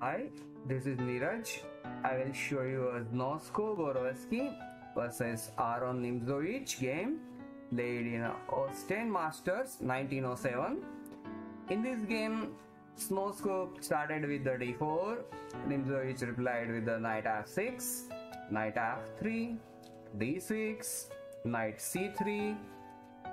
Hi, this is Neeraj. I will show you a Znosko Borovesky versus Aaron Nimzowitsch game played in Austin Masters 1907. In this game, Znosko started with the d4, Nimzowitsch replied with the knight f6, knight f3, d6, knight c3.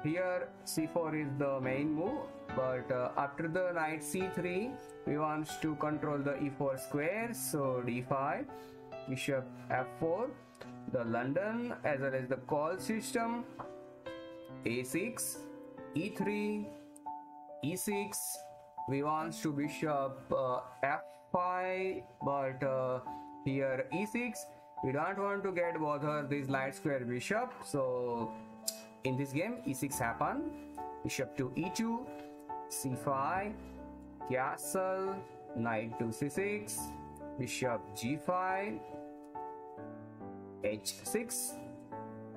Here c4 is the main move, but after the knight c3 we want to control the e4 square, so d5, bishop f4, the London as well as the call system, a6, e3, e6. We want to bishop f5, but here e6, we don't want to get bother this light square bishop, so in this game e6 happen, bishop to e2, c5, castle, knight to c6, bishop g5, h6,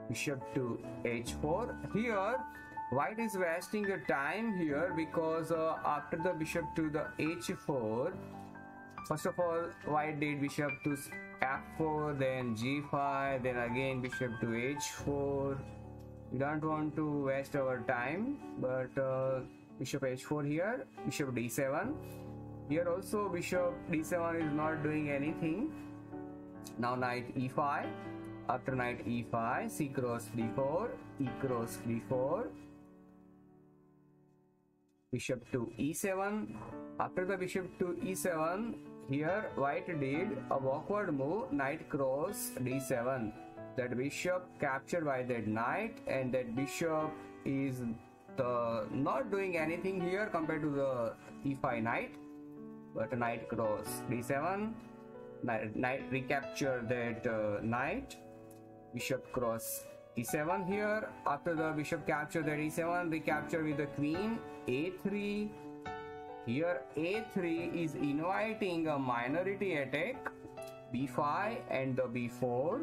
bishop to h4. Here white is wasting a time here because after the bishop to the h4, first of all white did bishop to f4, then g5, then again bishop to h4. We don't want to waste our time, but bishop h4 here, bishop d7. Here also bishop d7 is not doing anything. Now knight e5. After knight e5, c cross d4, e cross d4, bishop to e7. After the bishop to e7, here white did a backward move, knight cross d7. That bishop captured by that knight, and that bishop is not doing anything here compared to the e5 knight, but knight cross d7, knight recapture that knight, bishop cross e7 here. After the bishop capture that e7, recapture with the queen, a3. Here a3 is inviting a minority attack, b5 and the b4.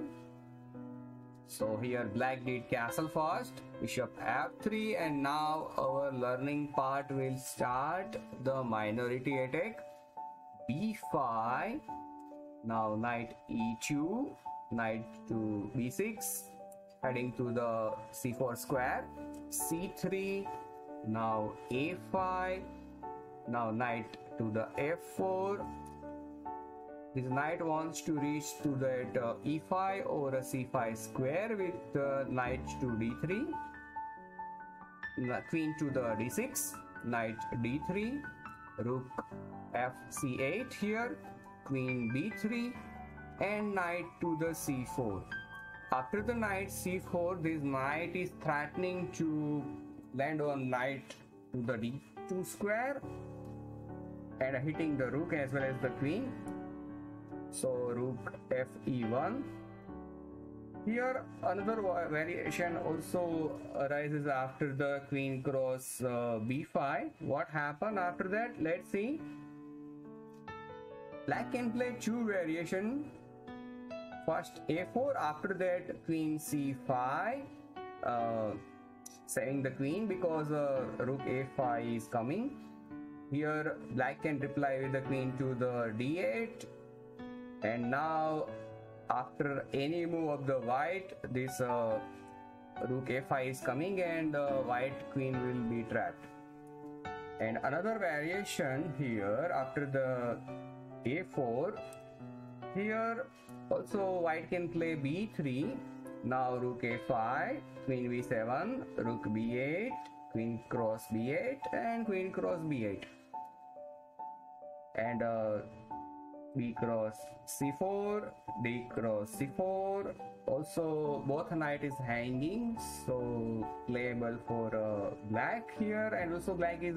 So here black did castle first, bishop f3, and now our learning part will start, the minority attack, b5, now knight e2, knight to b6, heading to the c4 square, c3, now a5, now knight to the f4. This knight wants to reach to that e5 or a c5 square with knight to d3, queen to the d6, knight d3, rook fc8 here, queen b3, and knight to the c4. After the knight c4, this knight is threatening to land on knight to the d2 square and hitting the rook as well as the queen. So rook fe1. Here another variation also arises after the queen cross b5. What happened after that? Let's see. Black can play two variation. First a4, after that queen c5, saving the queen because rook a5 is coming. Here black can reply with the queen to the d8. And now after any move of the white, this rook a5 is coming and the white queen will be trapped. And another variation here after the a4, here also white can play b3. Now rook a5, queen b7, rook b8, queen cross b8, and queen cross b8. And b cross c4, d cross c4. Also both knight is hanging, so playable for black here, and also black is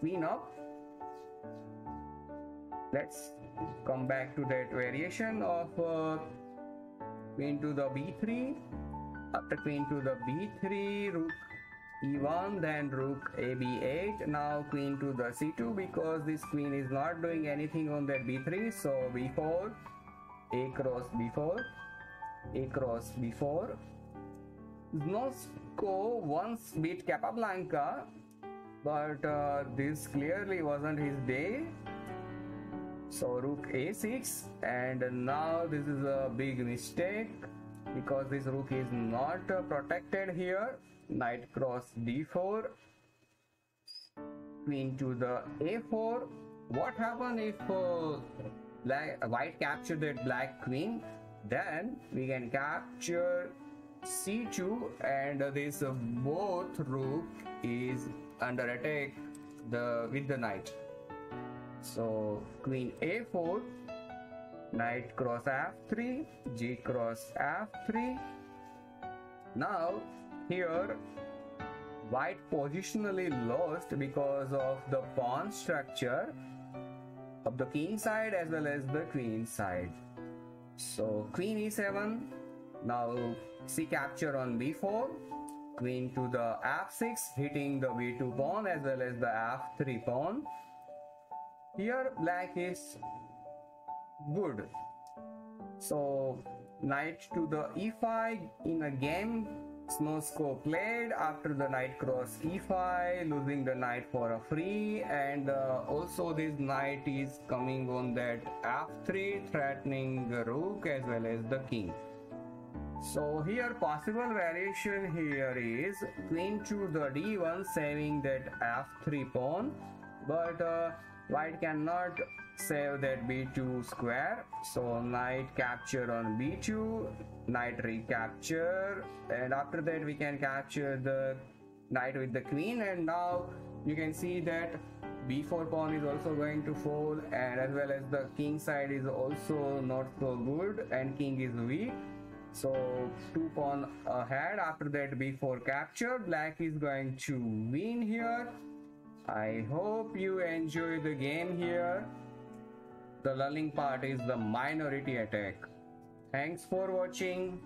queen up. Let's come back to that variation of queen to the b3. After queen to the b3, rook e1, then rook ab8. Now queen to the c2 because this queen is not doing anything on that b3, so b4, a cross b4, a cross b4. Znosko once beat Capablanca, but this clearly wasn't his day. So rook a6, and now this is a big mistake because this rook is not protected here. Knight cross d4, queen to the a4. What happens if white capture that black queen? Then we can capture c2, and this both rook is under attack with the knight. So queen a4, knight cross f3, g cross f3. Now here white positionally lost because of the pawn structure of the king side as well as the queen side. So queen e7, now c capture on b4, queen to the f6, hitting the b2 pawn as well as the f3 pawn. Here black is good. So knight to the e5 in a game Znosko played after the knight cross e5, losing the knight for a free, and also this knight is coming on that f3, threatening the rook as well as the king. So here possible variation here is queen to the d1, saving that f3 pawn, but white cannot save that b2 square. So knight capture on b2, knight recapture, and after that we can capture the knight with the queen, and now you can see that b4 pawn is also going to fall, and as well as the king side is also not so good and king is weak. So 2 pawn ahead. After that b4 capture, black is going to win here. I hope you enjoy the game here. The lulling part is the minority attack. Thanks for watching.